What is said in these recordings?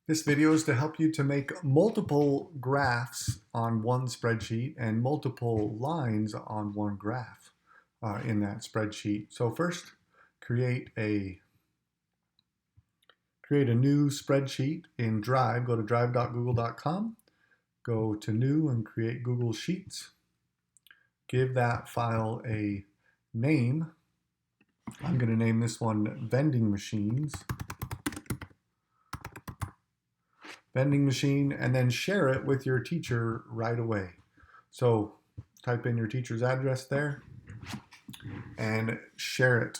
This video is to help you to make multiple graphs on one spreadsheet and multiple lines on one graph in that spreadsheet. So first, create a new spreadsheet in Drive. Go to drive.google.com, go to New and create Google Sheets. Give that file a name. I'm going to name this one Vending Machines. Vending machine, and then share it with your teacher right away. So type in your teacher's address there and share it.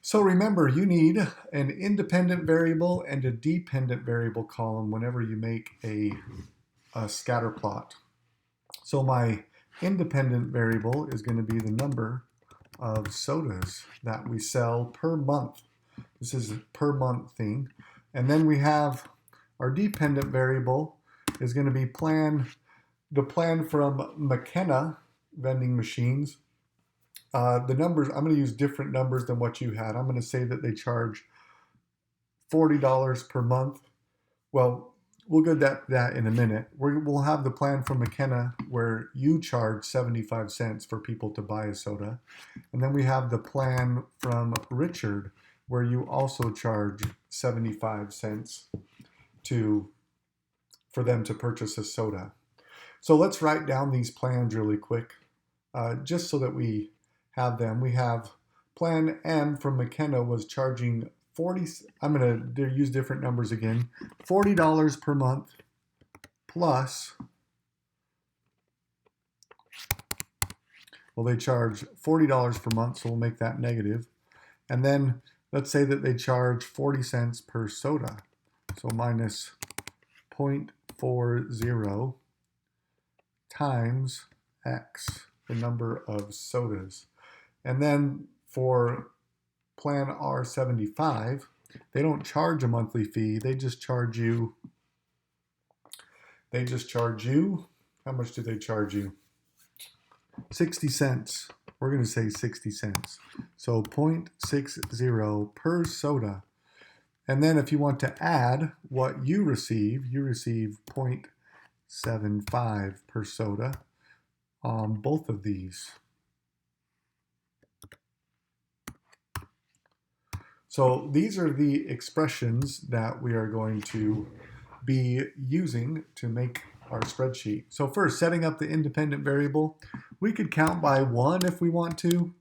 So remember, you need an independent variable and a dependent variable column whenever you make a scatter plot. So my independent variable is going to be the number of sodas that we sell per month. This is a per month thing. And then we have our dependent variable is going to be the plan from McKenna vending machines. The numbers, I'm going to use different numbers than what you had. I'm going to say that they charge $40 per month. Well, we'll get that in a minute. We'll have the plan from McKenna where you charge 75 cents for people to buy a soda. And then we have the plan from Richard where you also charge 75 cents for them to purchase a soda. So let's write down these plans really quick, just so that we have them. We have plan M from McKenna was charging 40. I'm going to use different numbers again. $40 per month plus. Well, they charge $40 per month, so we'll make that negative. And then let's say that they charge 40 cents per soda. So minus 0.40 times X, the number of sodas. And then for plan R75, they don't charge a monthly fee. They just charge you, how much do they charge you? 60 cents. We're going to say 60 cents. So 0.60 per soda. And then if you want to add what you receive 0.75 per soda on both of these. So these are the expressions that we are going to be using to make our spreadsheet. So first, setting up the independent variable. We could count by one if we want to,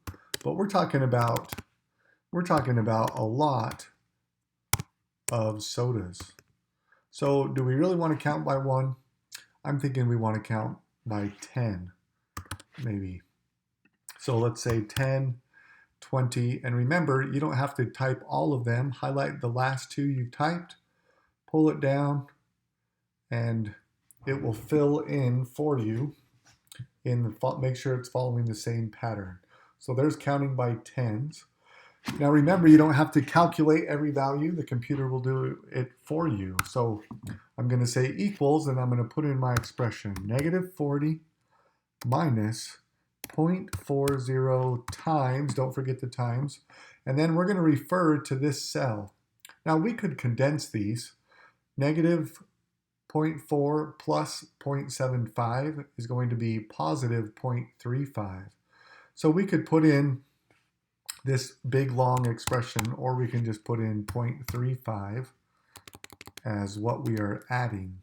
but we're talking about a lot of sodas. So do we really want to count by one? I'm thinking we want to count by 10, maybe. So let's say 10, 20, and remember, you don't have to type all of them. Highlight the last two you've typed, pull it down, and it will fill in for you. Make sure it's following the same pattern. So there's counting by tens. Now remember, you don't have to calculate every value. The computer will do it for you. So I'm going to say equals, and I'm going to put in my expression. Negative 40 minus 0.40 times, don't forget the times, and then we're going to refer to this cell. Now we could condense these. Negative 0.4 plus 0.75 is going to be positive 0.35. So we could put in this big long expression, or we can just put in 0.35 as what we are adding.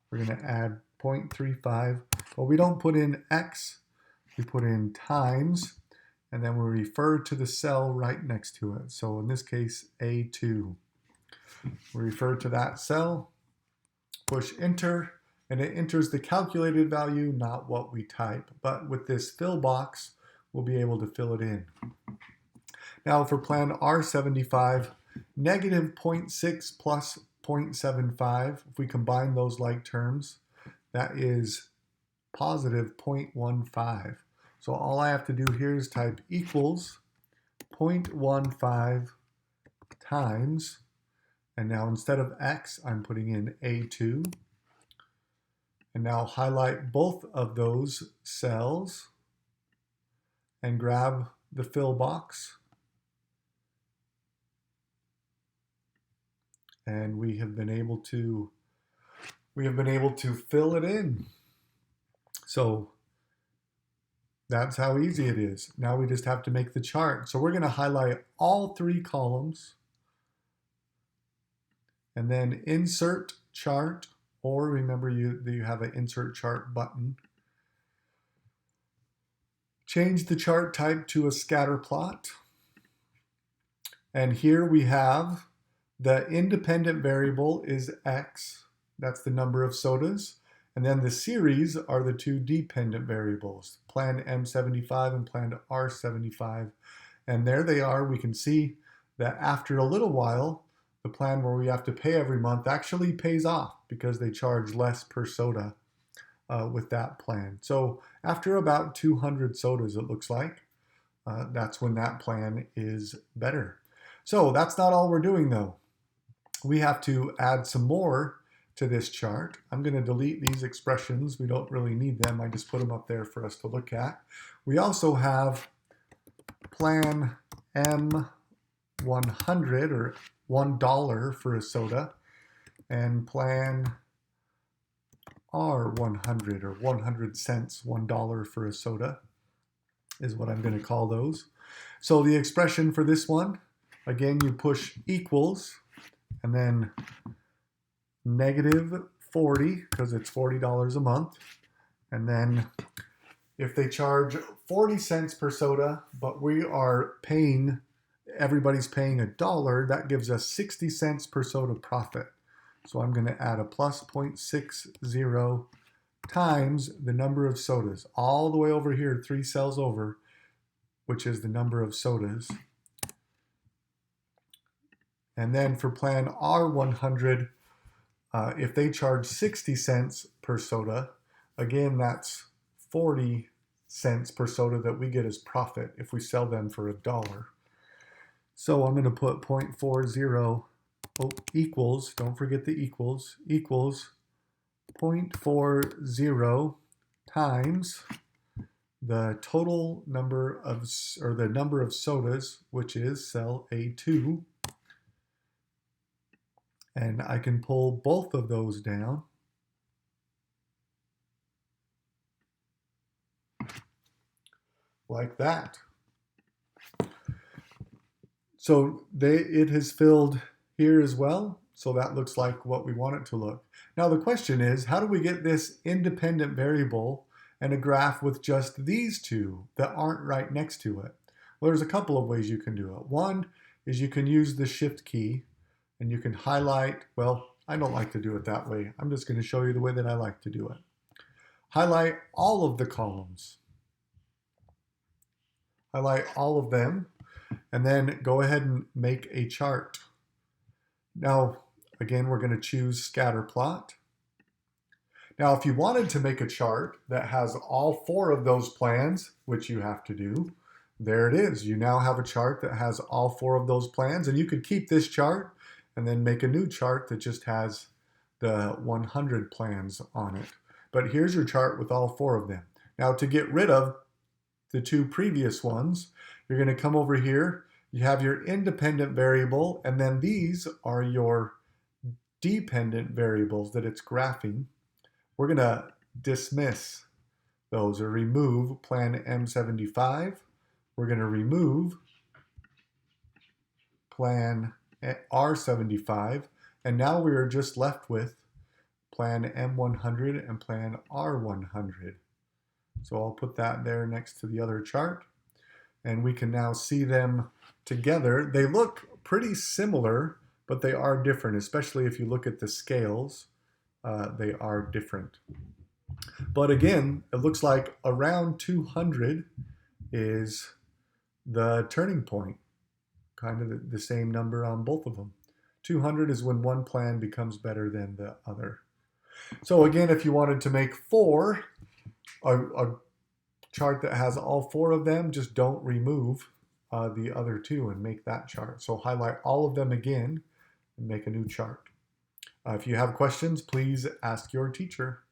We're going to add 0.35, but we don't put in X, we put in times, and then we refer to the cell right next to it. So in this case, A2. We refer to that cell, push enter, and it enters the calculated value, not what we type. But with this fill box, we'll be able to fill it in. Now for plan R75, negative 0.6 plus 0.75, if we combine those like terms, that is positive 0.15. So all I have to do here is type equals 0.15 times, and now instead of X, I'm putting in A2. And now highlight both of those cells and grab the fill box and we have been able to fill it in. So that's how easy it is. Now we just have to make the chart. So we're going to highlight all 3 columns and then insert chart, or remember you have an insert chart button. Change the chart type to a scatter plot. And here we have the independent variable is X. That's the number of sodas. And then the series are the 2 dependent variables, plan M75 and plan R75. And there they are. We can see that after a little while, the plan where we have to pay every month actually pays off because they charge less per soda with that plan. So after about 200 sodas, it looks like, that's when that plan is better. So that's not all we're doing though. We have to add some more to this chart. I'm going to delete these expressions. We don't really need them. I just put them up there for us to look at. We also have plan M100, or $1 for a soda, and plan R100, or 100 cents, $1 for a soda is what I'm going to call those. So the expression for this one, again, you push equals and then negative 40, because it's $40 a month. And then if they charge 40 cents per soda, but we are paying, everybody's paying $1, that gives us 60 cents per soda profit. So I'm going to add a plus 0.60 times the number of sodas, all the way over here, 3 cells over, which is the number of sodas. And then for plan R100, if they charge 60 cents per soda, again, that's 40 cents per soda that we get as profit if we sell them for $1. So I'm going to put 0.40 equals, don't forget the equals 0.40 times the total number of, or the number of sodas, which is cell A2. And I can pull both of those down. Like that. So it has filled here as well. So that looks like what we want it to look. Now the question is, how do we get this independent variable and a graph with just these 2 that aren't right next to it? Well, there's a couple of ways you can do it. One is you can use the shift key and you can highlight, well, I don't like to do it that way. I'm just going to show you the way that I like to do it. Highlight all of the columns. Highlight all of them, and then go ahead and make a chart. Now, again, we're going to choose scatter plot. Now, if you wanted to make a chart that has all 4 of those plans, which you have to do, there it is. You now have a chart that has all 4 of those plans, and you could keep this chart and then make a new chart that just has the 100 plans on it. But here's your chart with all 4 of them. Now, to get rid of the 2 previous ones, you're going to come over here. You have your independent variable, and then these are your dependent variables that it's graphing. We're going to dismiss those, or remove plan M75. We're going to remove plan R75, and now we are just left with plan M100 and plan R100. So I'll put that there next to the other chart, and we can now see them together. They look pretty similar, but they are different, especially if you look at the scales. They are different. But again, it looks like around 200 is the turning point, kind of the same number on both of them. 200 is when one plan becomes better than the other. So again, if you wanted to make 4, a chart that has all 4 of them, just don't remove the other 2 and make that chart. So highlight all of them again and make a new chart. If you have questions, please ask your teacher.